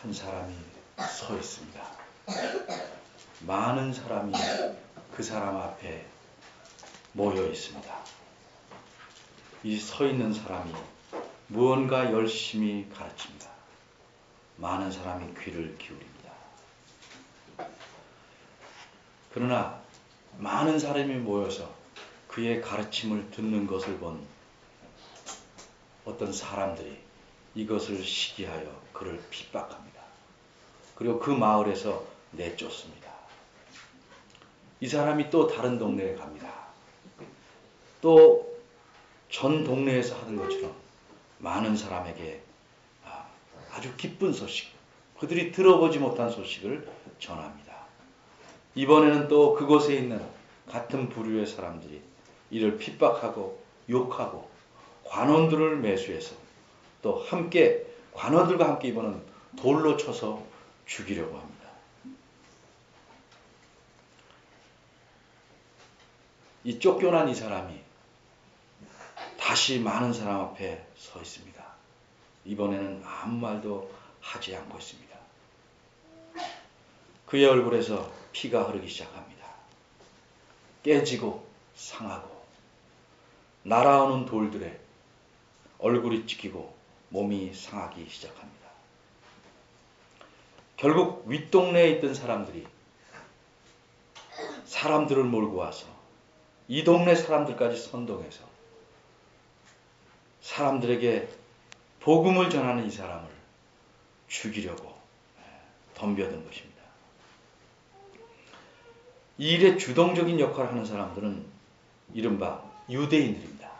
한 사람이 서 있습니다. 많은 사람이 그 사람 앞에 모여 있습니다. 이 서 있는 사람이 무언가 열심히 가르칩니다. 많은 사람이 귀를 기울입니다. 그러나 많은 사람이 모여서 그의 가르침을 듣는 것을 본 어떤 사람들이 이것을 시기하여 그를 핍박합니다. 그리고 그 마을에서 내쫓습니다. 이 사람이 또 다른 동네에 갑니다. 또 전 동네에서 하던 것처럼 많은 사람에게 아주 기쁜 소식, 그들이 들어보지 못한 소식을 전합니다. 이번에는 또 그곳에 있는 같은 부류의 사람들이 이를 핍박하고 욕하고 관원들을 매수해서 또 함께 관원들과 함께 이번은 돌로 쳐서 죽이려고 합니다. 이 쫓겨난 이 사람이 다시 많은 사람 앞에 서 있습니다. 이번에는 아무 말도 하지 않고 있습니다. 그의 얼굴에서 피가 흐르기 시작합니다. 깨지고 상하고 날아오는 돌들에 얼굴이 찢기고 몸이 상하기 시작합니다. 결국 윗동네에 있던 사람들이 사람들을 몰고 와서 이 동네 사람들까지 선동해서 사람들에게 복음을 전하는 이 사람을 죽이려고 덤벼든 것입니다. 이 일에 주동적인 역할을 하는 사람들은 이른바 유대인들입니다.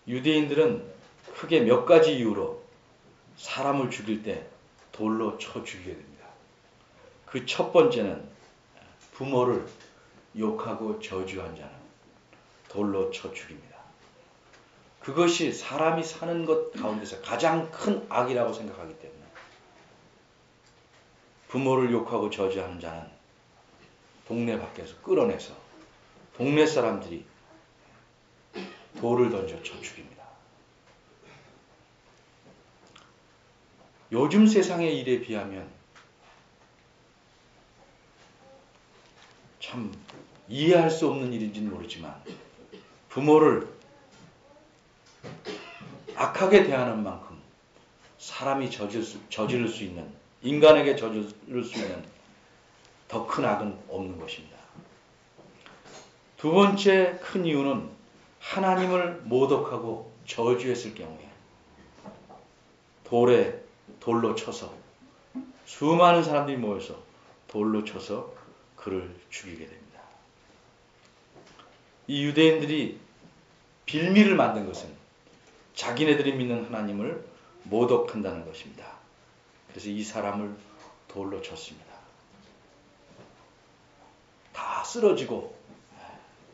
유대인들은 크게 몇 가지 이유로 사람을 죽일 때 돌로 쳐 죽이게 됩니다. 그 첫 번째는 부모를 욕하고 저주한 자는 돌로 쳐 죽입니다. 그것이 사람이 사는 것 가운데서 가장 큰 악이라고 생각하기 때문에 부모를 욕하고 저주하는 자는 동네 밖에서 끌어내서 동네 사람들이 돌을 던져 쳐 죽입니다. 요즘 세상의 일에 비하면 참 이해할 수 없는 일인지는 모르지만 부모를 악하게 대하는 만큼 사람이 저지를 수 있는, 인간에게 저지를 수 있는 더 큰 악은 없는 것입니다. 두 번째 큰 이유는 하나님을 모독하고 저주했을 경우에 돌로 쳐서 수많은 사람들이 모여서 돌로 쳐서 그를 죽이게 됩니다. 이 유대인들이 빌미를 만든 것은 자기네들이 믿는 하나님을 모독한다는 것입니다. 그래서 이 사람을 돌로 쳤습니다. 다 쓰러지고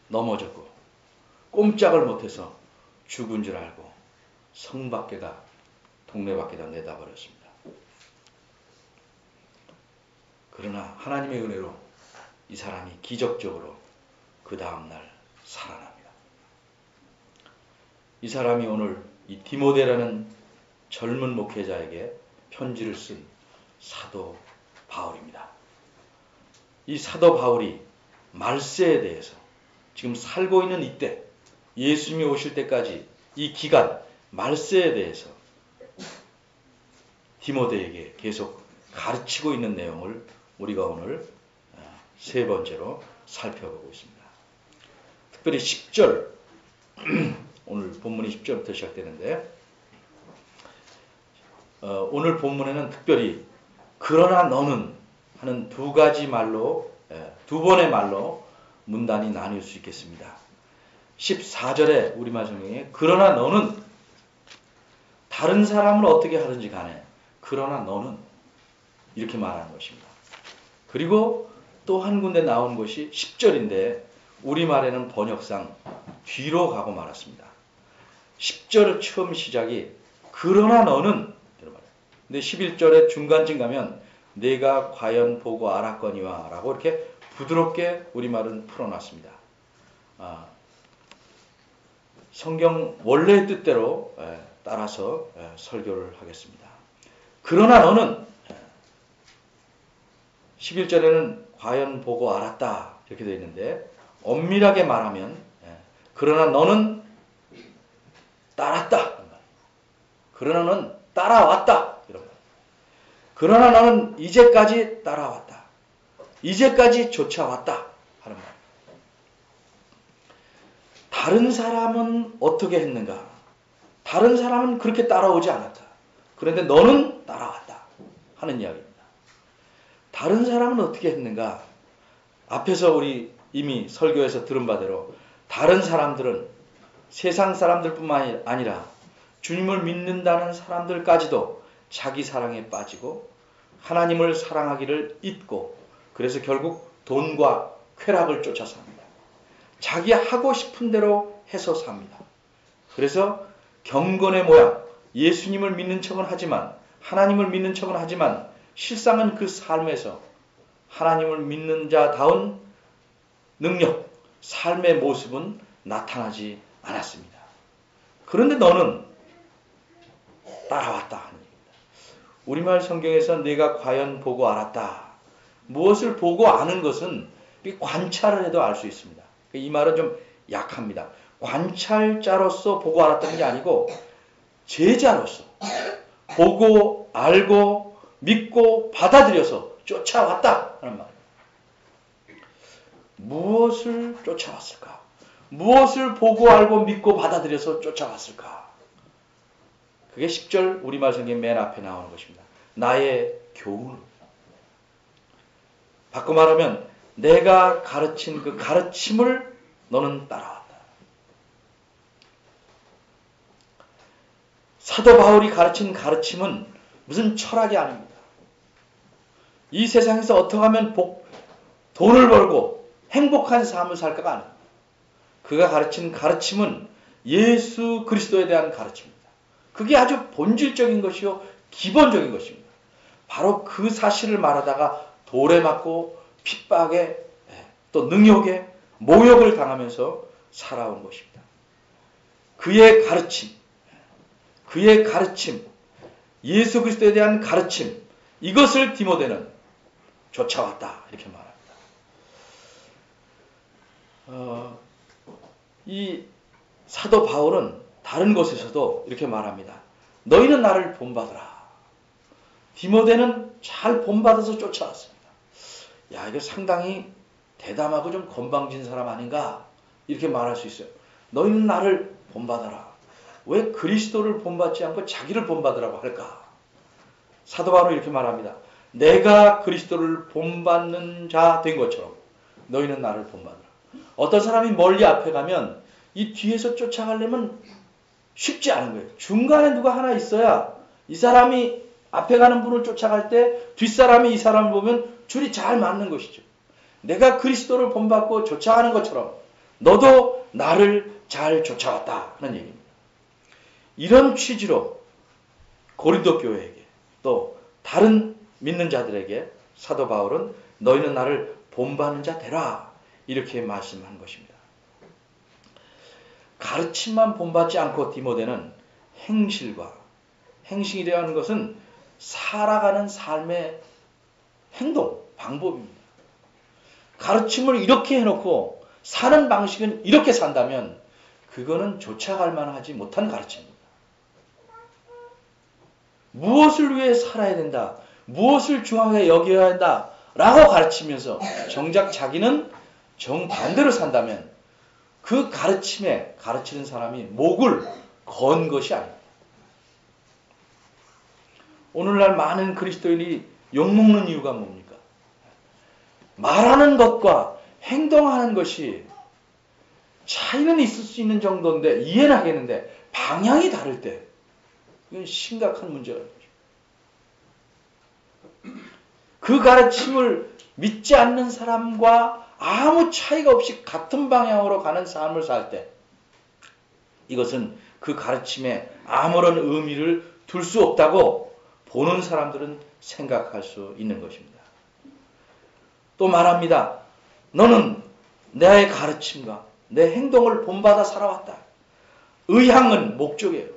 넘어졌고 꼼짝을 못해서 죽은 줄 알고 성 밖에다, 동네 밖에다 내다버렸습니다. 그러나 하나님의 은혜로 이 사람이 기적적으로 그 다음날 살아납니다. 이 사람이 오늘 이 디모데라는 젊은 목회자에게 편지를 쓴 사도 바울입니다. 이 사도 바울이 말세에 대해서 지금 살고 있는 이때, 예수님이 오실 때까지 이 기간, 말세에 대해서 디모데에게 계속 가르치고 있는 내용을 우리가 오늘 세 번째로 살펴보고 있습니다. 특별히 10절, 오늘 본문이 10절부터 시작되는데 오늘 본문에는 특별히 그러나 너는 하는 두 가지 말로, 두 번의 말로 문단이 나뉠 수 있겠습니다. 14절에 우리말 성경에 그러나 너는 다른 사람을 어떻게 하든지 간에 그러나 너는 이렇게 말하는 것입니다. 그리고 또 한 군데 나온 것이 10절인데 우리말에는 번역상 뒤로 가고 말았습니다. 10절 처음 시작이 그러나 너는, 근데 11절의 중간쯤 가면 내가 과연 보고 알았거니와 라고 이렇게 부드럽게 우리말은 풀어놨습니다. 성경 원래의 뜻대로 따라서 설교를 하겠습니다. 그러나 너는 11절에는 과연 보고 알았다 이렇게 되어 있는데 엄밀하게 말하면 그러나 너는 따랐다. 그러나 너는 따라왔다. 이런 말. 그러나 너는 이제까지 따라왔다. 이제까지 쫓아왔다. 하는 말. 다른 사람은 어떻게 했는가? 다른 사람은 그렇게 따라오지 않았다. 그런데 너는 따라왔다. 하는 이야기입니다. 다른 사람은 어떻게 했는가? 앞에서 우리 이미 설교에서 들은 바대로 다른 사람들은 세상 사람들뿐만 아니라 주님을 믿는다는 사람들까지도 자기 사랑에 빠지고 하나님을 사랑하기를 잊고 그래서 결국 돈과 쾌락을 쫓아 삽니다. 자기 하고 싶은 대로 해서 삽니다. 그래서 경건의 모양, 예수님을 믿는 척은 하지만 하나님을 믿는 척은 하지만 실상은 그 삶에서 하나님을 믿는 자다운 능력, 삶의 모습은 나타나지 않았습니다. 그런데 너는 따라왔다 하는 얘기입니다. 우리말 성경에서 내가 과연 보고 알았다. 무엇을 보고 아는 것은 관찰을 해도 알 수 있습니다. 이 말은 좀 약합니다. 관찰자로서 보고 알았다는 게 아니고 제자로서 보고 알고 믿고 받아들여서 쫓아왔다 하는 말이에요. 무엇을 쫓아왔을까? 무엇을 보고 알고 믿고 받아들여서 쫓아왔을까? 그게 10절 우리말 성경 맨 앞에 나오는 것입니다. 나의 교훈. 바꿔 말하면 내가 가르친 그 가르침을 너는 따라왔다. 사도 바울이 가르친 가르침은 무슨 철학이 아닙니다. 이 세상에서 어떻게 하면 돈을 벌고 행복한 삶을 살까가 아닙니다. 그가 가르친 가르침은 예수 그리스도에 대한 가르침입니다. 그게 아주 본질적인 것이요 기본적인 것입니다. 바로 그 사실을 말하다가 돌에 맞고 핍박에 또 능욕에 모욕을 당하면서 살아온 것입니다. 그의 가르침, 예수 그리스도에 대한 가르침, 이것을 디모데는 쫓아왔다 이렇게 말합니다. 이 사도 바울은 다른 곳에서도 이렇게 말합니다. 너희는 나를 본받으라. 디모데는 잘 본받아서 쫓아왔습니다. 야, 이거 상당히 대담하고 좀 건방진 사람 아닌가? 이렇게 말할 수 있어요. 너희는 나를 본받아라. 왜 그리스도를 본받지 않고 자기를 본받으라고 할까? 사도 바울은 이렇게 말합니다. 내가 그리스도를 본받는 자 된 것처럼 너희는 나를 본받으라. 어떤 사람이 멀리 앞에 가면 이 뒤에서 쫓아가려면 쉽지 않은 거예요. 중간에 누가 하나 있어야 이 사람이 앞에 가는 분을 쫓아갈 때 뒷사람이 이 사람을 보면 줄이 잘 맞는 것이죠. 내가 그리스도를 본받고 쫓아가는 것처럼 너도 나를 잘 쫓아왔다 하는 얘기입니다. 이런 취지로 고린도 교회에게 또 다른 믿는 자들에게 사도 바울은 너희는 나를 본받는 자 되라 이렇게 말씀한 것입니다. 가르침만 본받지 않고 디모데는 행실이라는 것은 살아가는 삶의 행동, 방법입니다. 가르침을 이렇게 해놓고 사는 방식은 이렇게 산다면 그거는 쫓아갈 만하지 못한 가르침입니다. 무엇을 위해 살아야 된다, 무엇을 중요하게 여겨야 한다 라고 가르치면서 정작 자기는 정반대로 산다면 그 가르침에 가르치는 사람이 목을 건 것이 아닙니다. 오늘날 많은 그리스도인이 욕먹는 이유가 뭡니까? 말하는 것과 행동하는 것이 차이는 있을 수 있는 정도인데 이해는 하겠는데 방향이 다를 때 이건 심각한 문제가 있죠. 그 가르침을 믿지 않는 사람과 아무 차이가 없이 같은 방향으로 가는 삶을 살 때 이것은 그 가르침에 아무런 의미를 둘 수 없다고 보는 사람들은 생각할 수 있는 것입니다. 또 말합니다. 너는 나의 가르침과 내 행동을 본받아 살아왔다. 의향은 목적이에요.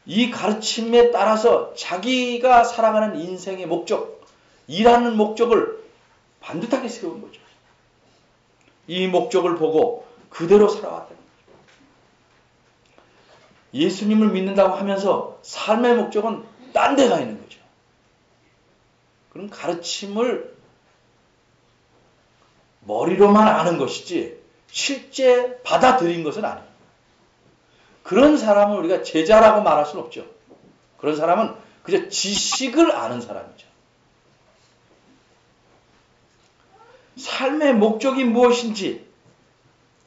이 가르침에 따라서 자기가 살아가는 인생의 목적, 일하는 목적을 반듯하게 세운 거죠. 이 목적을 보고 그대로 살아왔다는 거죠. 예수님을 믿는다고 하면서 삶의 목적은 딴 데가 있는 거죠. 그럼 가르침을 머리로만 아는 것이지 실제 받아들인 것은 아니에요. 그런 사람을 우리가 제자라고 말할 수는 없죠. 그런 사람은 그저 지식을 아는 사람이죠. 삶의 목적이 무엇인지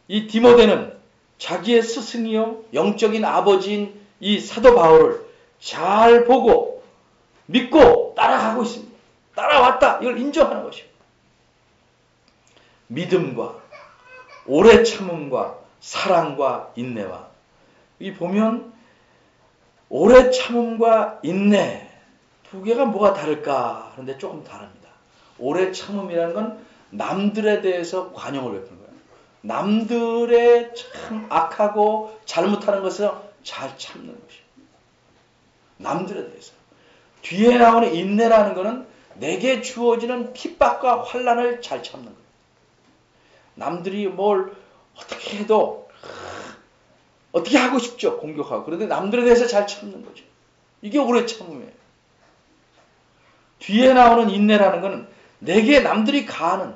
이 디모데는 자기의 스승이요 영적인 아버지인 이 사도 바울을 잘 보고 믿고 따라가고 있습니다. 따라왔다. 이걸 인정하는 것입니다. 믿음과 오래 참음과 사랑과 인내와 이 보면 오래 참음과 인내 두 개가 뭐가 다를까 하는데 조금 다릅니다. 오래 참음이라는 건 남들에 대해서 관용을 베푸는 거예요. 남들의 참 악하고 잘못하는 것을 잘 참는 것이에요. 남들에 대해서. 뒤에 나오는 인내라는 것은 내게 주어지는 핍박과 환난을 잘 참는 거예요. 남들이 뭘 어떻게 해도 어떻게 하고 싶죠. 공격하고. 그런데 남들에 대해서 잘 참는 거죠. 이게 오래 참음이에요. 뒤에 나오는 인내라는 것은 내게 남들이 가하는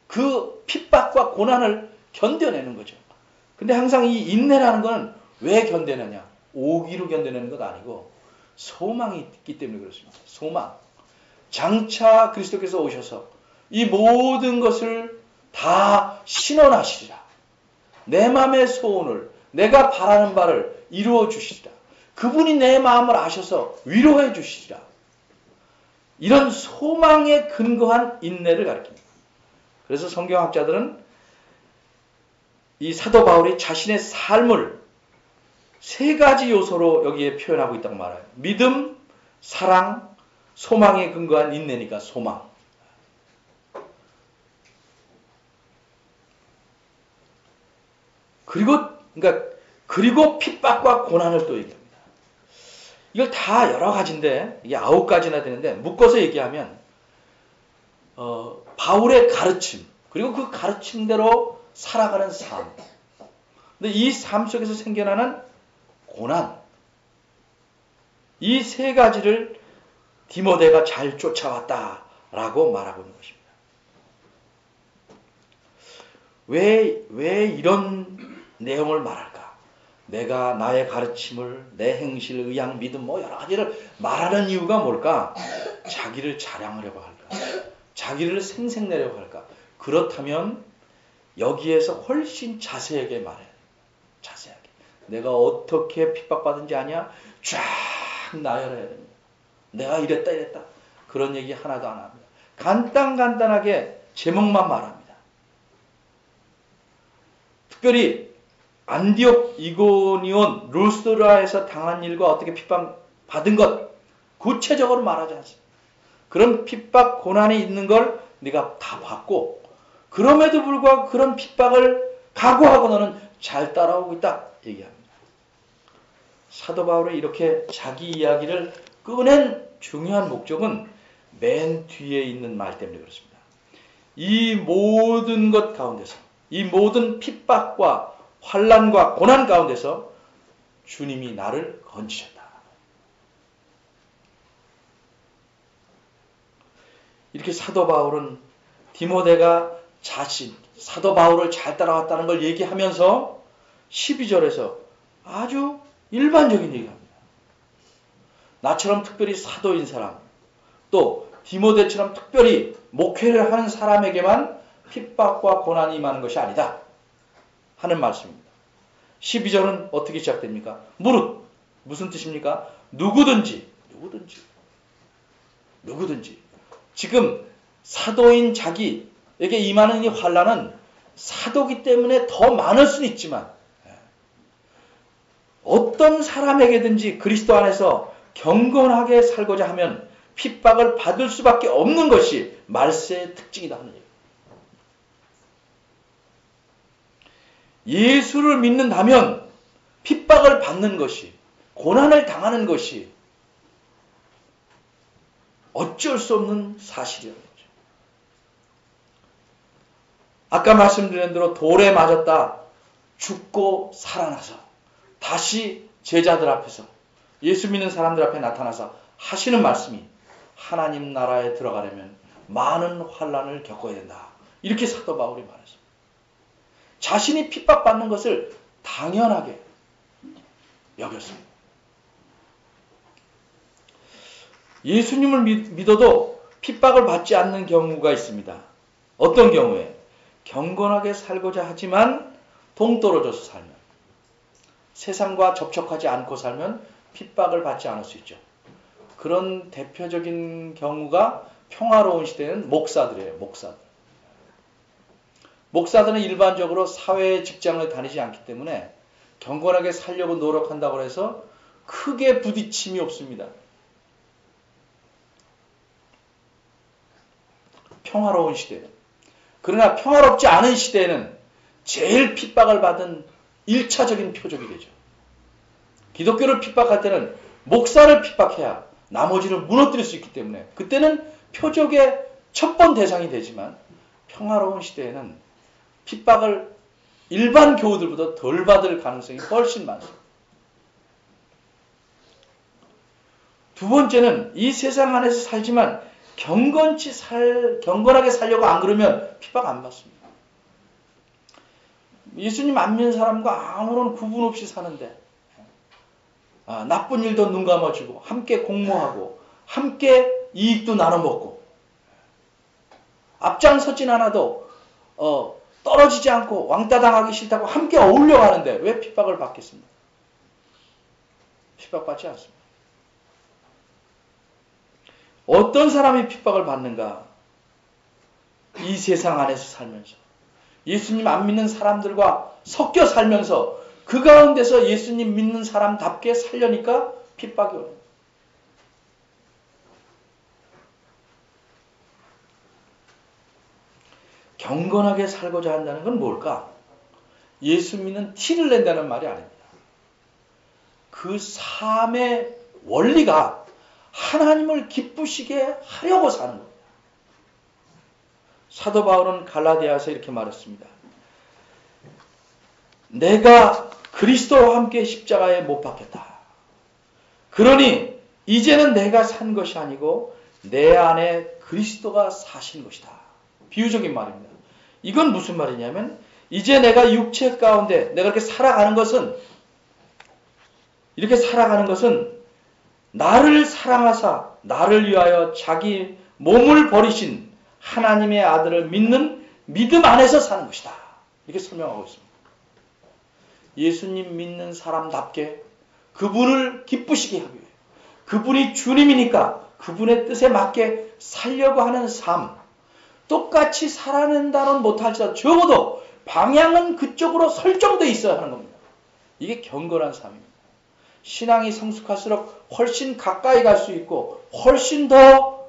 그 핍박과 고난을 견뎌내는 거죠. 근데 항상 이 인내라는 것은 왜 견뎌내냐? 오기로 견뎌내는 것 아니고 소망이 있기 때문에 그렇습니다. 소망. 장차 그리스도께서 오셔서 이 모든 것을 다 신원하시리라. 내 마음의 소원을 내가 바라는 바를 이루어 주시리라. 그분이 내 마음을 아셔서 위로해 주시리라. 이런 소망에 근거한 인내를 가리킵니다. 그래서 성경학자들은 이 사도 바울이 자신의 삶을 세 가지 요소로 여기에 표현하고 있다고 말해요. 믿음, 사랑, 소망에 근거한 인내니까 소망. 그리고 핍박과 고난을 또 얘기합니다. 이걸 다 여러 가지인데 이게 9가지나 되는데 묶어서 얘기하면 바울의 가르침 그리고 그 가르침대로 살아가는 삶. 근데 이 삶 속에서 생겨나는 고난. 이 세 가지를 디모데가 잘 쫓아왔다라고 말하고 있는 것입니다. 왜 이런 내용을 말할까? 내가 나의 가르침을, 내 행실, 의향, 믿음 여러 가지를 말하는 이유가 뭘까? 자기를 자랑하려고 할까? 자기를 생색내려고 할까? 그렇다면 여기에서 훨씬 자세하게 말해야 돼. 자세하게. 내가 어떻게 핍박받은지 아냐? 쫙 나열해야 됩니다. 내가 이랬다. 그런 얘기 하나도 안 합니다. 간단하게 제목만 말합니다. 특별히 안디옥, 이고니온, 루스드라에서 당한 일과 어떻게 핍박받은 것 구체적으로 말하지 않습니다. 그런 핍박, 고난이 있는 걸 네가 다 봤고 그럼에도 불구하고 그런 핍박을 각오하고 너는 잘 따라오고 있다 얘기합니다. 사도 바울이 이렇게 자기 이야기를 꺼낸 중요한 목적은 맨 뒤에 있는 말 때문에 그렇습니다. 이 모든 것 가운데서 이 모든 핍박과 환난과 고난 가운데서 주님이 나를 건지셨다. 이렇게 사도 바울은 디모데가 사도 바울을 잘 따라왔다는 걸 얘기하면서 12절에서 아주 일반적인 얘기합니다. 나처럼 특별히 사도인 사람, 또 디모데처럼 특별히 목회를 하는 사람에게만 핍박과 고난이 임하는 것이 아니다 하는 말씀입니다. 12절은 어떻게 시작됩니까? 무릇 무슨 뜻입니까? 누구든지 지금 사도인 자기에게 임하는 이 환난은 사도기 때문에 더 많을 수는 있지만 어떤 사람에게든지 그리스도 안에서 경건하게 살고자 하면 핍박을 받을 수밖에 없는 것이 말세의 특징이다 하는 얘기예요. 예수를 믿는다면 핍박을 받는 것이 고난을 당하는 것이 어쩔 수 없는 사실이라는 거죠. 아까 말씀드린 대로 돌에 맞았다 죽고 살아나서 다시 제자들 앞에서 예수 믿는 사람들 앞에 나타나서 하시는 말씀이 하나님 나라에 들어가려면 많은 환난을 겪어야 된다. 이렇게 사도 바울이 말했습니다. 자신이 핍박받는 것을 당연하게 여겼습니다. 예수님을 믿어도 핍박을 받지 않는 경우가 있습니다. 어떤 경우에? 경건하게 살고자 하지만 동떨어져서 살면, 세상과 접촉하지 않고 살면 핍박을 받지 않을 수 있죠. 그런 대표적인 경우가 평화로운 시대는 목사들이에요. 목사들은 일반적으로 사회 직장을 다니지 않기 때문에 경건하게 살려고 노력한다고 해서 크게 부딪힘이 없습니다. 평화로운 시대는. 그러나 평화롭지 않은 시대에는 제일 핍박을 받은 1차적인 표적이 되죠. 기독교를 핍박할 때는 목사를 핍박해야 나머지를 무너뜨릴 수 있기 때문에 그때는 표적의 첫 번 대상이 되지만 평화로운 시대에는 핍박을 일반 교우들보다 덜 받을 가능성이 훨씬 많습니다. 두 번째는 이 세상 안에서 살지만 경건하게 살려고 안 그러면 핍박 안 받습니다. 예수님 안 믿는 사람과 아무런 구분 없이 사는데 나쁜 일도 눈 감아주고 함께 공모하고 함께 이익도 나눠 먹고 앞장서진 않아도 떨어지지 않고 왕따 당하기 싫다고 함께 어울려 가는데 왜 핍박을 받겠습니까? 핍박받지 않습니다. 어떤 사람이 핍박을 받는가? 이 세상 안에서 살면서 예수님 안 믿는 사람들과 섞여 살면서 그 가운데서 예수님 믿는 사람답게 살려니까 핍박이 오는 거예요. 경건하게 살고자 한다는 건 뭘까? 예수 믿는 티를 낸다는 말이 아닙니다. 그 삶의 원리가 하나님을 기쁘시게 하려고 사는 겁니다. 사도 바울은 갈라디아서 이렇게 말했습니다. 내가 그리스도와 함께 십자가에 못 박혔다. 그러니 이제는 내가 산 것이 아니고 내 안에 그리스도가 사신 것이다. 비유적인 말입니다. 이건 무슨 말이냐면 이제 내가 육체 가운데 내가 이렇게 살아가는 것은 나를 사랑하사 나를 위하여 자기 몸을 버리신 하나님의 아들을 믿는 믿음 안에서 사는 것이다. 이렇게 설명하고 있습니다. 예수님 믿는 사람답게 그분을 기쁘시게 하기 위해 그분이 주님이니까 그분의 뜻에 맞게 살려고 하는 삶, 똑같이 살아낸다는 못할지라도 적어도 방향은 그쪽으로 설정되어 있어야 하는 겁니다. 이게 경건한 삶입니다. 신앙이 성숙할수록 훨씬 가까이 갈 수 있고 훨씬 더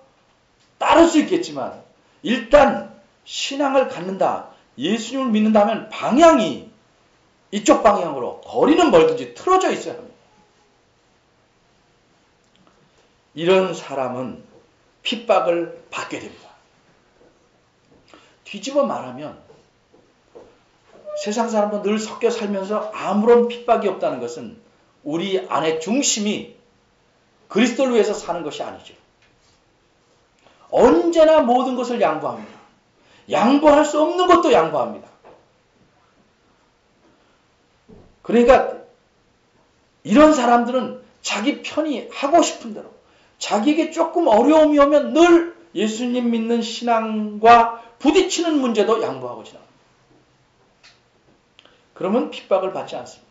따를 수 있겠지만 일단 신앙을 갖는다, 예수님을 믿는다면 방향이 이쪽 방향으로 거리는 멀든지 틀어져 있어야 합니다. 이런 사람은 핍박을 받게 됩니다. 뒤집어 말하면 세상 사람과 늘 섞여 살면서 아무런 핍박이 없다는 것은 우리 안의 중심이 그리스도를 위해서 사는 것이 아니죠. 언제나 모든 것을 양보합니다. 양보할 수 없는 것도 양보합니다. 그러니까 이런 사람들은 자기 편히 하고 싶은 대로 자기에게 조금 어려움이 오면 늘 예수님 믿는 신앙과 부딪히는 문제도 양보하고 지나갑니다. 그러면 핍박을 받지 않습니다.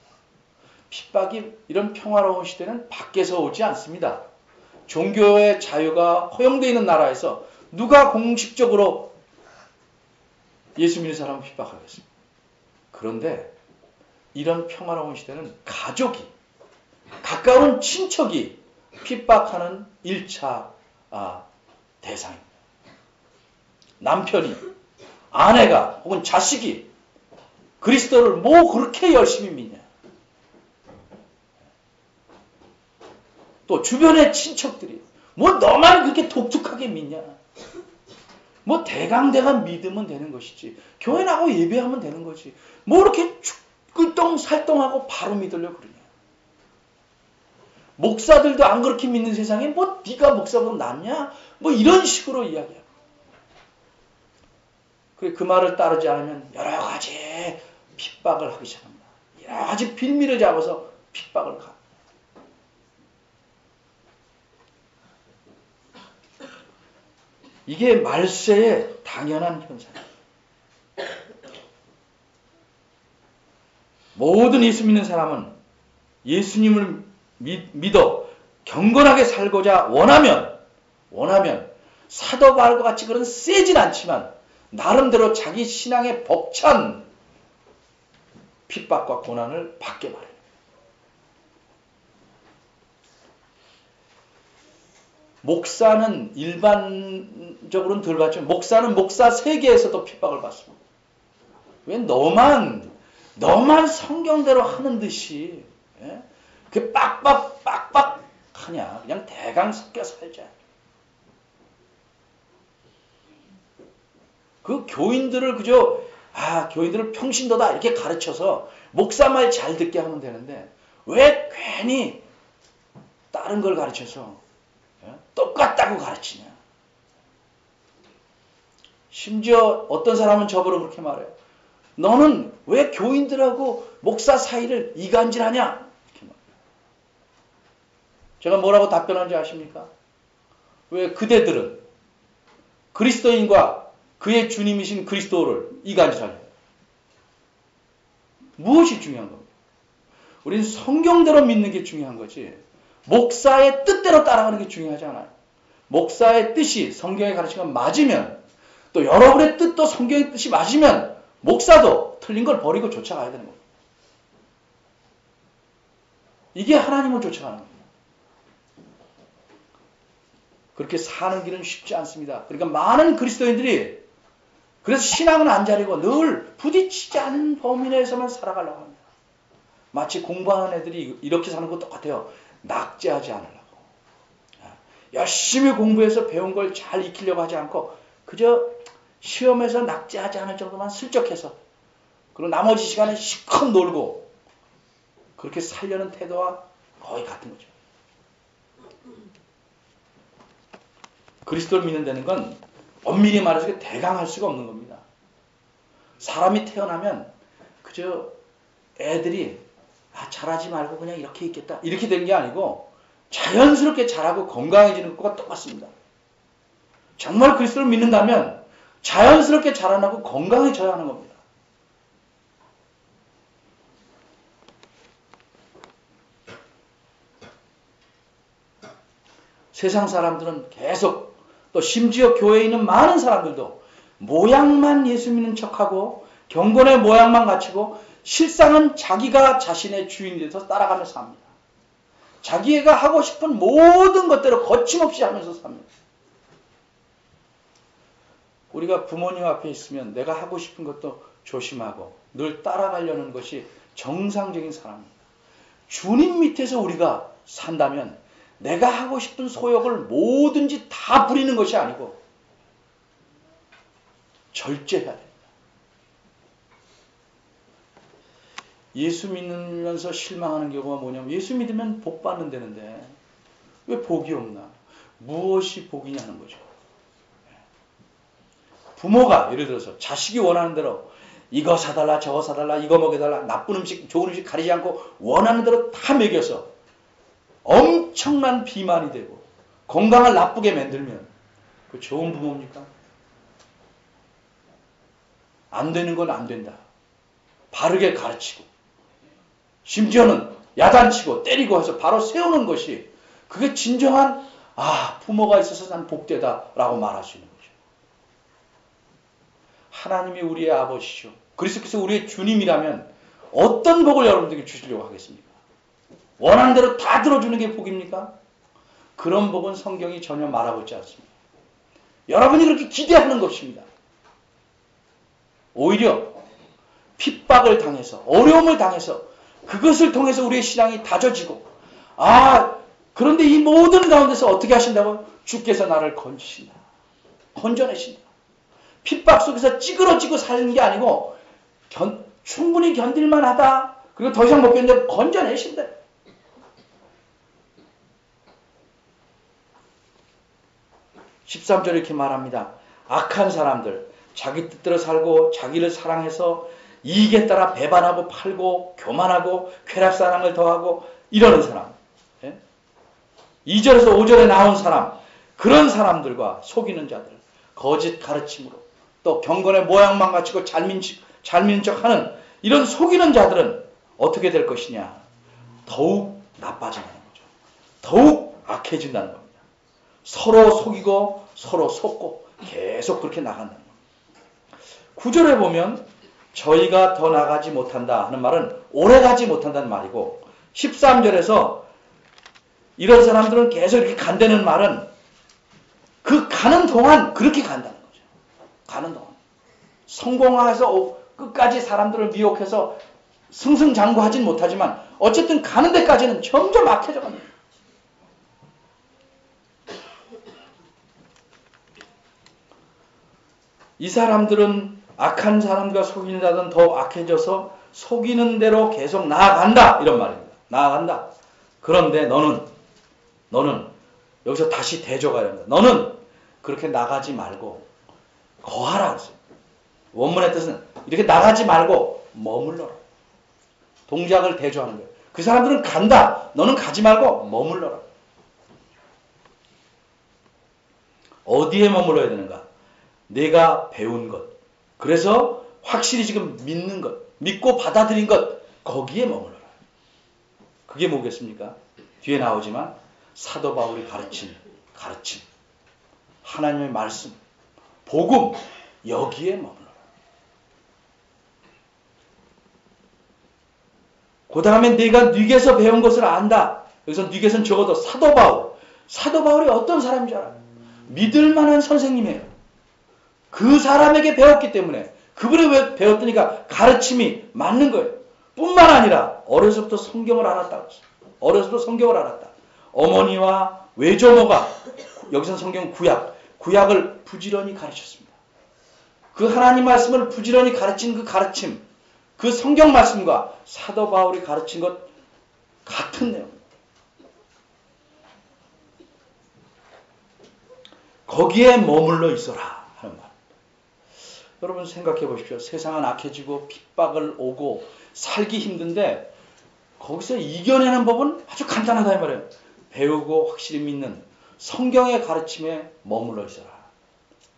핍박이 이런 평화로운 시대는 밖에서 오지 않습니다. 종교의 자유가 허용되어 있는 나라에서 누가 공식적으로 예수 믿는 사람을 핍박하겠습니까? 그런데 이런 평화로운 시대는 가족이, 가까운 친척이 핍박하는 1차 대상입니다. 남편이, 아내가 혹은 자식이 그리스도를 뭐 그렇게 열심히 믿냐. 또 주변의 친척들이 뭐 너만 그렇게 독특하게 믿냐? 뭐 대강대강 믿으면 되는 것이지. 교회 나가고 예배하면 되는 거지. 뭐 이렇게 살똥하고 바로 믿으려고 그러냐. 목사들도 안 그렇게 믿는 세상에 뭐 네가 목사보다 낫냐? 뭐 이런 식으로 이야기해요. 그 말을 따르지 않으면 여러 가지 핍박을 하기 시작합니다. 여러 가지 빌미를 잡아서 핍박을 가. 이게 말세의 당연한 현상이에요. 모든 예수 믿는 사람은 예수님을 믿어 경건하게 살고자 원하면 사도 바울과 같이 그런 세진 않지만 나름대로 자기 신앙에 벅찬 핍박과 고난을 받게 마련해요. 목사는 일반적으로는 덜 받지만 목사는 목사 세계에서도 핍박을 받습니다. 왜 너만 성경대로 하는 듯이 그 빡빡 하냐. 그냥 대강 섞여 살자. 그 교인들을 교인들을 평신도다 이렇게 가르쳐서 목사 말 잘 듣게 하면 되는데 왜 괜히 다른 걸 가르쳐서 똑같다고 가르치냐. 심지어 어떤 사람은 저보러 그렇게 말해요. 너는 왜 교인들하고 목사 사이를 이간질하냐? 이렇게 말해요. 제가 뭐라고 답변한지 아십니까? 왜 그대들은 그리스도인과 그의 주님이신 그리스도를 이간질하냐? 무엇이 중요한 겁니까? 우리는 성경대로 믿는 게 중요한 거지 목사의 뜻대로 따라가는 게 중요하지 않아요. 목사의 뜻이 성경에 가르치는 건 맞으면 또 여러분의 뜻도 성경의 뜻이 맞으면 목사도 틀린 걸 버리고 쫓아가야 되는 겁니다. 이게 하나님을 쫓아가는 겁니다. 그렇게 사는 길은 쉽지 않습니다. 그러니까 많은 그리스도인들이 그래서 신앙은 안 자리고 늘 부딪히지 않은 범위 내에서만 살아가려고 합니다. 마치 공부하는 애들이 이렇게 사는 거 똑같아요. 낙제하지 않으려고. 열심히 공부해서 배운 걸 잘 익히려고 하지 않고 그저 시험에서 낙제하지 않을 정도만 슬쩍해서 그리고 나머지 시간에 실컷 놀고 그렇게 살려는 태도와 거의 같은 거죠. 그리스도를 믿는다는 건 엄밀히 말해서 대강할 수가 없는 겁니다. 사람이 태어나면 그저 애들이 잘하지 말고 그냥 이렇게 있겠다 이렇게 되는 게 아니고 자연스럽게 자라고 건강해지는 것과 똑같습니다. 정말 그리스도를 믿는다면 자연스럽게 자라나고 건강해져야 하는 겁니다. 세상 사람들은 계속 또 심지어 교회에 있는 많은 사람들도 모양만 예수 믿는 척하고 경건의 모양만 갖추고 실상은 자기가 자신의 주인이 돼서 따라가며 삽니다. 자기가 하고 싶은 모든 것대로 거침없이 하면서 삽니다. 우리가 부모님 앞에 있으면 내가 하고 싶은 것도 조심하고 늘 따라가려는 것이 정상적인 사람입니다. 주님 밑에서 우리가 산다면 내가 하고 싶은 소욕을 뭐든지 다 부리는 것이 아니고 절제해야 됩니다. 예수 믿으면서 실망하는 경우가 뭐냐면 예수 믿으면 복 받는다는데 왜 복이 없나? 무엇이 복이냐는 거죠. 부모가 예를 들어서 자식이 원하는 대로 이거 사달라 저거 사달라 이거 먹여달라 나쁜 음식 좋은 음식 가리지 않고 원하는 대로 다 먹여서 엄청난 비만이 되고 건강을 나쁘게 만들면 그 좋은 부모입니까? 안 되는 건 안 된다. 바르게 가르치고 심지어는 야단치고 때리고 해서 바로 세우는 것이 그게 진정한 부모가 있어서 난 복되다 라고 말할 수 있는 거죠. 하나님이 우리의 아버지시오. 그리스도께서 우리의 주님이라면 어떤 복을 여러분들에게 주시려고 하겠습니까? 원하는 대로 다 들어주는 게 복입니까? 그런 복은 성경이 전혀 말하고 있지 않습니다. 여러분이 그렇게 기대하는 것입니다. 오히려 핍박을 당해서 어려움을 당해서 그것을 통해서 우리의 신앙이 다져지고 그런데 이 모든 가운데서 어떻게 하신다고? 주께서 나를 건지신다. 건져내신다. 핍박 속에서 찌그러지고 사는 게 아니고 충분히 견딜만 하다. 그리고 더 이상 못 견뎌 건져내신다. (13절) 이렇게 말합니다. 악한 사람들, 자기 뜻대로 살고 자기를 사랑해서 이익에 따라 배반하고 팔고 교만하고 쾌락사랑을 더하고 이러는 사람. 2절에서 5절에 나온 사람, 그런 사람들과 속이는 자들, 거짓 가르침으로 또 경건의 모양만 갖추고 잘 믿는 척하는 이런 속이는 자들은 어떻게 될 것이냐? 더욱 나빠진다는 거죠. 더욱 악해진다는 겁니다. 서로 속이고 서로 속고 계속 그렇게 나간다는 겁니다. 9절에 보면 저희가 더 나가지 못한다 하는 말은 오래 가지 못한다는 말이고, 13절에서 이런 사람들은 계속 이렇게 간다는 말은 그 가는 동안 그렇게 간다는 거죠. 가는 동안. 성공해서 끝까지 사람들을 미혹해서 승승장구하진 못하지만 어쨌든 가는 데까지는 점점 악해져 갑니다. 이 사람들은 악한 사람과 속이는 자들은 더 악해져서 속이는 대로 계속 나아간다 이런 말입니다. 나아간다. 그런데 너는 여기서 다시 대조가 됩니다. 너는 그렇게 나가지 말고 거하라 그랬어요. 원문의 뜻은 이렇게 나가지 말고 머물러라. 동작을 대조하는 거예요. 그 사람들은 간다. 너는 가지 말고 머물러라. 어디에 머물러야 되는가? 내가 배운 것. 그래서 확실히 지금 믿는 것, 믿고 받아들인 것, 거기에 머물러라. 그게 뭐겠습니까? 뒤에 나오지만 사도 바울이 가르침, 하나님의 말씀, 복음, 여기에 머물러라. 그 다음에 내가 뉘게서 배운 것을 안다. 여기서 뉘게서는 적어도 사도 바울이 어떤 사람인 줄 알아요? 믿을 만한 선생님이에요. 그 사람에게 배웠기 때문에, 그분이 왜 배웠더니까 가르침이 맞는 거예요. 뿐만 아니라 어려서부터 성경을 알았다. 어려서부터 성경을 알았다. 어머니와 외조모가, 여기서 성경 구약을 부지런히 가르쳤습니다. 그 하나님 말씀을 부지런히 가르친 그 가르침, 그 성경 말씀과 사도 바울이 가르친 것 같은 내용입니다. 거기에 머물러 있어라 하는 말. 여러분 생각해 보십시오. 세상은 악해지고 핍박을 오고 살기 힘든데 거기서 이겨내는 법은 아주 간단하다 이 말이에요. 배우고 확실히 믿는 성경의 가르침에 머물러 있어라.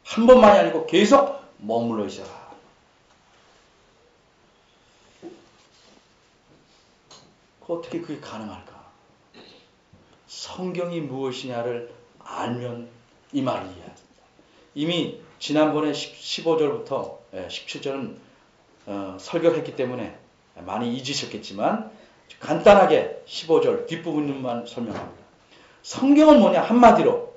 한 번만이 아니고 계속 머물러 있어라. 어떻게 그게 가능할까? 성경이 무엇이냐를 알면 이 말을 이해합니다. 이미 지난번에 15절부터 17절은 설교를 했기 때문에 많이 잊으셨겠지만 간단하게 15절 뒷부분만 설명합니다. 성경은 뭐냐? 한마디로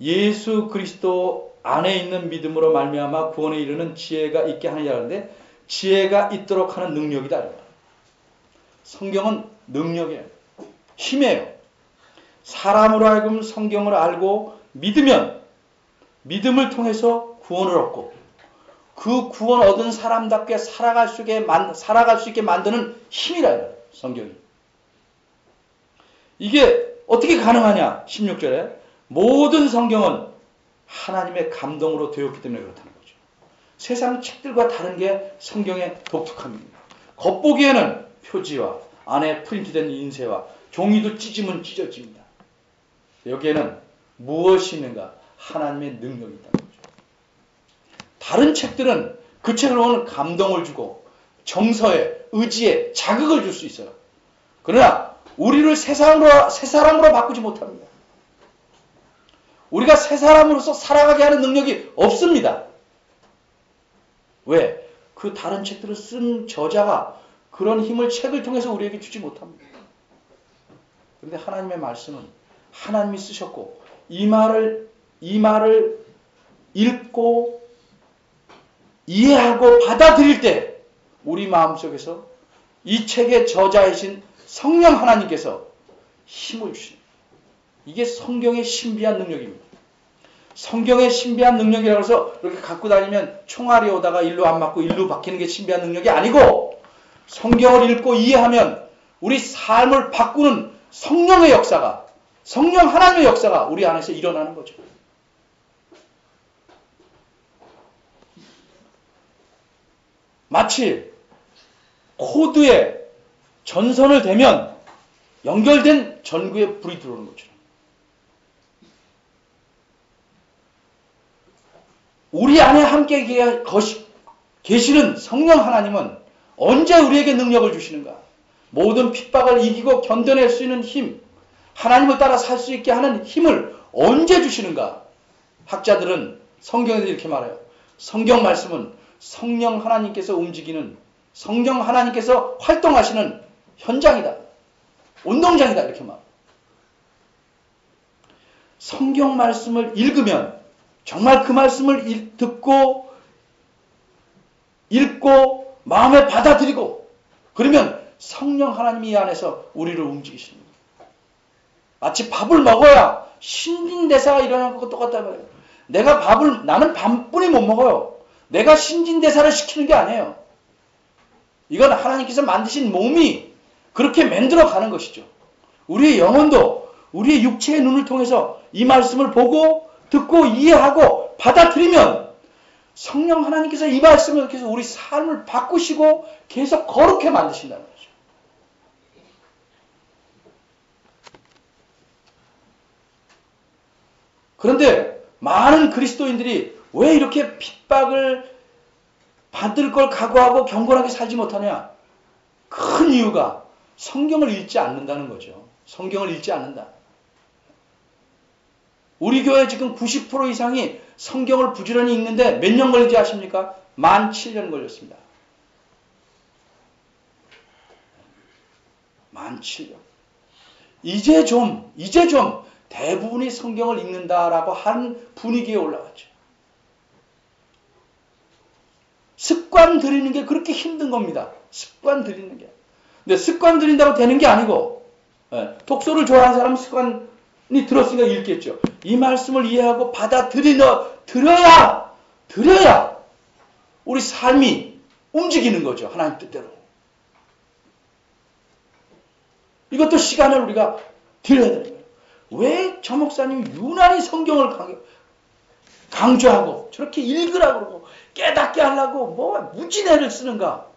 예수 그리스도 안에 있는 믿음으로 말미암아 구원에 이르는 지혜가 있게 하느냐 하는데, 지혜가 있도록 하는 능력이다. 성경은 능력이에요. 힘이에요. 사람으로 하여금 성경을 알고 믿으면 믿음을 통해서 구원을 얻고 그 구원 얻은 사람답게 살아갈 수 있게 만드는 힘이라 성경이. 이게 어떻게 가능하냐? 16절에 모든 성경은 하나님의 감동으로 되었기 때문에 그렇다는 거죠. 세상 책들과 다른 게 성경의 독특함입니다. 겉보기에는 표지와 안에 프린트된 인쇄와 종이도 찢으면 찢어집니다. 여기에는 무엇이 있는가? 하나님의 능력이 있다는 거죠. 다른 책들은 그 책을 보면 감동을 주고 정서에, 의지에 자극을 줄 수 있어요. 그러나 우리를 새 사람으로 바꾸지 못합니다. 우리가 새 사람으로서 살아가게 하는 능력이 없습니다. 왜? 그 다른 책들을 쓴 저자가 그런 힘을 책을 통해서 우리에게 주지 못합니다. 그런데 하나님의 말씀은 하나님이 쓰셨고 이 말을 읽고 이해하고 받아들일 때 우리 마음속에서 이 책의 저자이신 성령 하나님께서 힘을 주시는 거예요. 이게 성경의 신비한 능력입니다. 성경의 신비한 능력이라고 해서 이렇게 갖고 다니면 총알이 오다가 일로 안 맞고 일로 박히는 게 신비한 능력이 아니고, 성경을 읽고 이해하면 우리 삶을 바꾸는 성령의 역사가, 성령 하나님의 역사가 우리 안에서 일어나는 거죠. 마치 코드에 전선을 대면 연결된 전구에 불이 들어오는 것처럼, 우리 안에 함께 계시는 성령 하나님은 언제 우리에게 능력을 주시는가? 모든 핍박을 이기고 견뎌낼 수 있는 힘, 하나님을 따라 살 수 있게 하는 힘을 언제 주시는가? 학자들은 성경에서 이렇게 말해요. 성경 말씀은 성령 하나님께서 움직이는, 성령 하나님께서 활동하시는 현장이다, 운동장이다, 이렇게 말해요. 성경 말씀을 읽으면, 정말 그 말씀을 듣고 읽고 마음에 받아들이고, 그러면 성령 하나님이 이 안에서 우리를 움직이시는 거예요. 마치 밥을 먹어야 신진대사가 일어나는 것과 똑같다 말이에요. 나는 밥뿐이 못 먹어요. 내가 신진대사를 시키는 게 아니에요. 이건 하나님께서 만드신 몸이 그렇게 만들어 가는 것이죠. 우리의 영혼도 우리의 육체의 눈을 통해서 이 말씀을 보고 듣고 이해하고 받아들이면 성령 하나님께서 이 말씀을 통해서 우리 삶을 바꾸시고 계속 거룩해 만드신다는 거죠. 그런데 많은 그리스도인들이 왜 이렇게 핍박을 받을 걸 각오하고 경건하게 살지 못하냐? 큰 이유가 성경을 읽지 않는다는 거죠. 성경을 읽지 않는다. 우리 교회 지금 90% 이상이 성경을 부지런히 읽는데 몇 년 걸리지 아십니까? 만 7년 걸렸습니다. 만 7년. 이제 좀 대부분이 성경을 읽는다라고 하는 분위기에 올라왔죠. 습관 들이는 게 그렇게 힘든 겁니다. 습관 들이는 게. 근데 습관 들인다고 되는 게 아니고, 독서를 좋아하는 사람은 습관이 들었으니까 읽겠죠. 이 말씀을 이해하고 들어야 우리 삶이 움직이는 거죠. 하나님 뜻대로. 이것도 시간을 우리가 들여야 되는 거예요. 왜 저 목사님이 유난히 성경을 강조하고 저렇게 읽으라고 그러고 깨닫게 하려고 무진애를 쓰는가?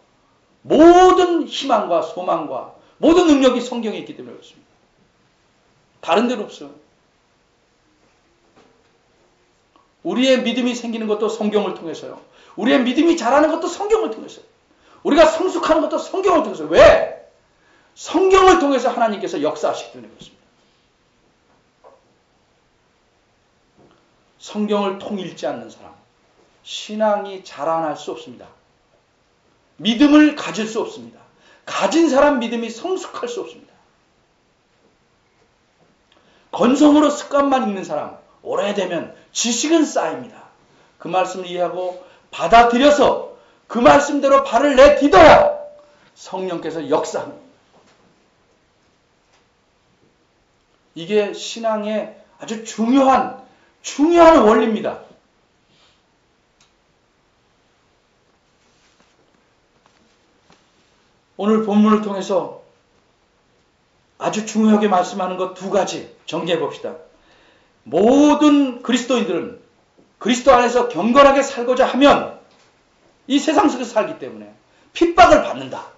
모든 희망과 소망과 모든 능력이 성경에 있기 때문에 그렇습니다. 다른 데는 없어요. 우리의 믿음이 생기는 것도 성경을 통해서요. 우리의 믿음이 자라는 것도 성경을 통해서요. 우리가 성숙하는 것도 성경을 통해서. 왜? 성경을 통해서 하나님께서 역사하시기 때문에 그렇습니다. 성경을 통일지 않는 사람, 신앙이 자라날 수 없습니다. 믿음을 가질 수 없습니다. 가진 사람 믿음이 성숙할 수 없습니다. 건성으로 습관만 읽는 사람, 오래되면 지식은 쌓입니다. 그 말씀을 이해하고 받아들여서 그 말씀대로 발을 내딛어야 성령께서 역사합니다. 이게 신앙의 아주 중요한 원리입니다. 오늘 본문을 통해서 아주 중요하게 말씀하는 것 두 가지 정리해 봅시다. 모든 그리스도인들은 그리스도 안에서 경건하게 살고자 하면 이 세상 속에서 살기 때문에 핍박을 받는다.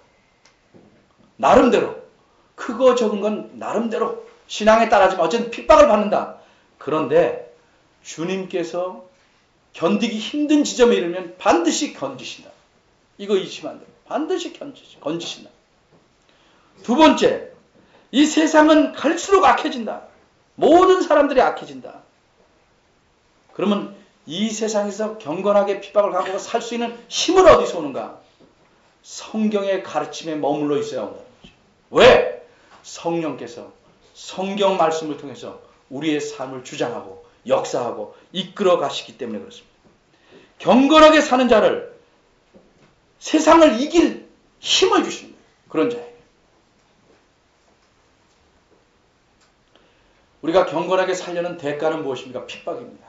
나름대로 크고 적은 건 나름대로 신앙에 따라지만 어쨌든 핍박을 받는다. 그런데 주님께서 견디기 힘든 지점에 이르면 반드시 건지신다. 이거 잊으시면 안 돼요. 반드시 건지신다. 두 번째, 이 세상은 갈수록 악해진다. 모든 사람들이 악해진다. 그러면 이 세상에서 경건하게 핍박을 갖고 살 수 있는 힘을 어디서 오는가? 성경의 가르침에 머물러 있어야 한다는 거죠. 왜? 성령께서 성경 말씀을 통해서 우리의 삶을 주장하고 역사하고 이끌어 가시기 때문에 그렇습니다. 경건하게 사는 자를 세상을 이길 힘을 주시는 거예요. 그런 자에게. 우리가 경건하게 살려는 대가는 무엇입니까? 핍박입니다.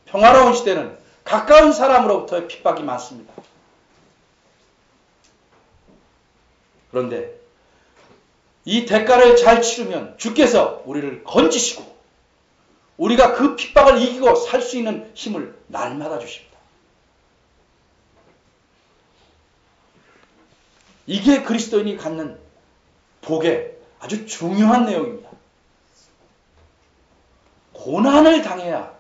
평화로운 시대는 가까운 사람으로부터의 핍박이 많습니다. 그런데 이 대가를 잘 치르면 주께서 우리를 건지시고 우리가 그 핍박을 이기고 살 수 있는 힘을 날마다 주십니다. 이게 그리스도인이 갖는 복의 아주 중요한 내용입니다. 고난을 당해야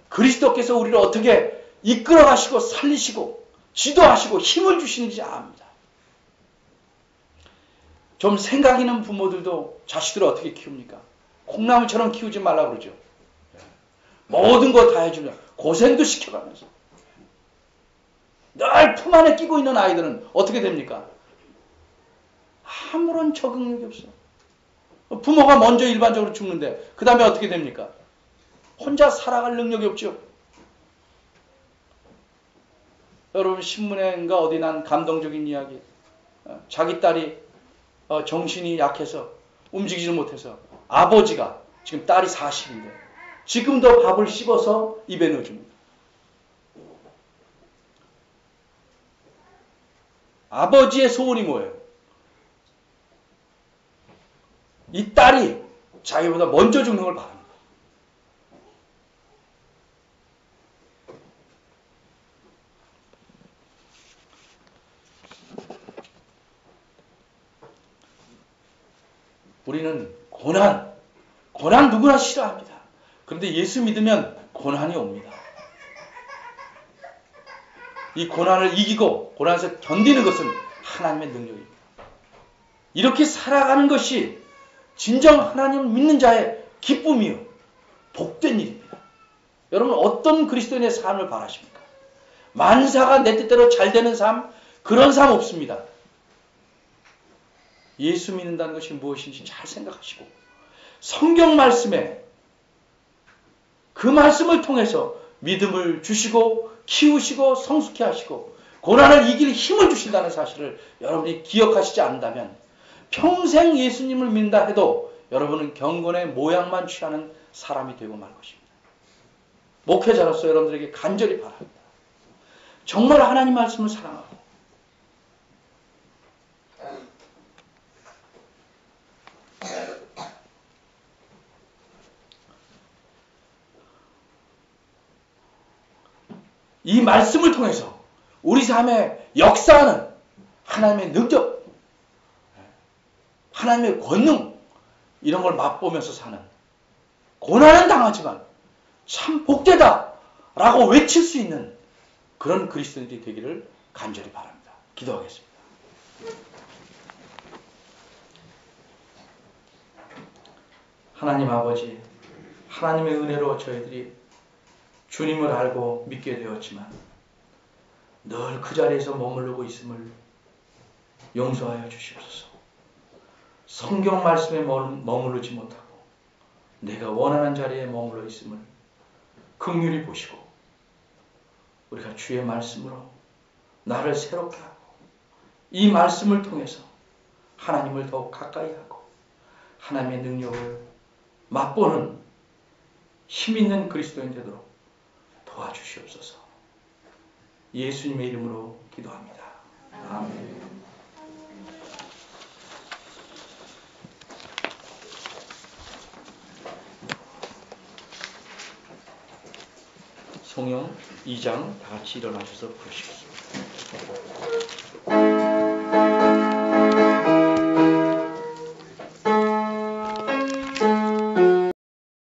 그리스도께서 우리를 어떻게 이끌어 가시고 살리시고 지도하시고 힘을 주시는지 압니다. 좀 생각 있는 부모들도 자식들을 어떻게 키웁니까? 콩나물처럼 키우지 말라고 그러죠. 모든 거 다 해주면 고생도 시켜가면서 늘 품 안에 끼고 있는 아이들은 어떻게 됩니까? 아무런 적응력이 없어. 부모가 먼저 일반적으로 죽는데 그 다음에 어떻게 됩니까? 혼자 살아갈 능력이 없죠. 여러분 신문에인가 어디 난 감동적인 이야기. 자기 딸이 정신이 약해서 움직이지 못해서 아버지가 지금 딸이 40인데 지금도 밥을 씹어서 입에 넣어줍니다. 아버지의 소원이 뭐예요? 이 딸이 자기보다 먼저 죽는 걸 바랍니다. 우리는 고난 누구나 싫어합니다. 그런데 예수 믿으면 고난이 옵니다. 이 고난을 이기고 고난에서 견디는 것은 하나님의 능력입니다. 이렇게 살아가는 것이 진정 하나님을 믿는 자의 기쁨이요 복된 일입니다. 여러분 어떤 그리스도인의 삶을 바라십니까? 만사가 내 뜻대로 잘 되는 삶? 그런 삶 없습니다. 예수 믿는다는 것이 무엇인지 잘 생각하시고 성경 말씀에 그 말씀을 통해서 믿음을 주시고 키우시고 성숙해 하시고 고난을 이길 힘을 주신다는 사실을 여러분이 기억하시지 않는다면 평생 예수님을 믿는다 해도 여러분은 경건의 모양만 취하는 사람이 되고 말 것입니다. 목회자로서 여러분들에게 간절히 바랍니다. 정말 하나님 말씀을 사랑하고 이 말씀을 통해서 우리 삶에 역사하는 하나님의 능력, 하나님의 권능 이런 걸 맛보면서 사는 고난은 당하지만 참 복되다 라고 외칠 수 있는 그런 그리스도인들이 되기를 간절히 바랍니다. 기도하겠습니다. 하나님 아버지, 하나님의 은혜로 저희들이 주님을 알고 믿게 되었지만 늘 그 자리에서 머무르고 있음을 용서하여 주시옵소서. 성경 말씀에 머무르지 못하고 내가 원하는 자리에 머물러 있음을 긍휼히 보시고 우리가 주의 말씀으로 나를 새롭게 하고 이 말씀을 통해서 하나님을 더욱 가까이 하고 하나님의 능력을 맛보는 힘있는 그리스도인 되도록 도와주시옵소서. 예수님의 이름으로 기도합니다. 아멘. 성령 2장 다 같이 일어나셔서 부르시겠습니다.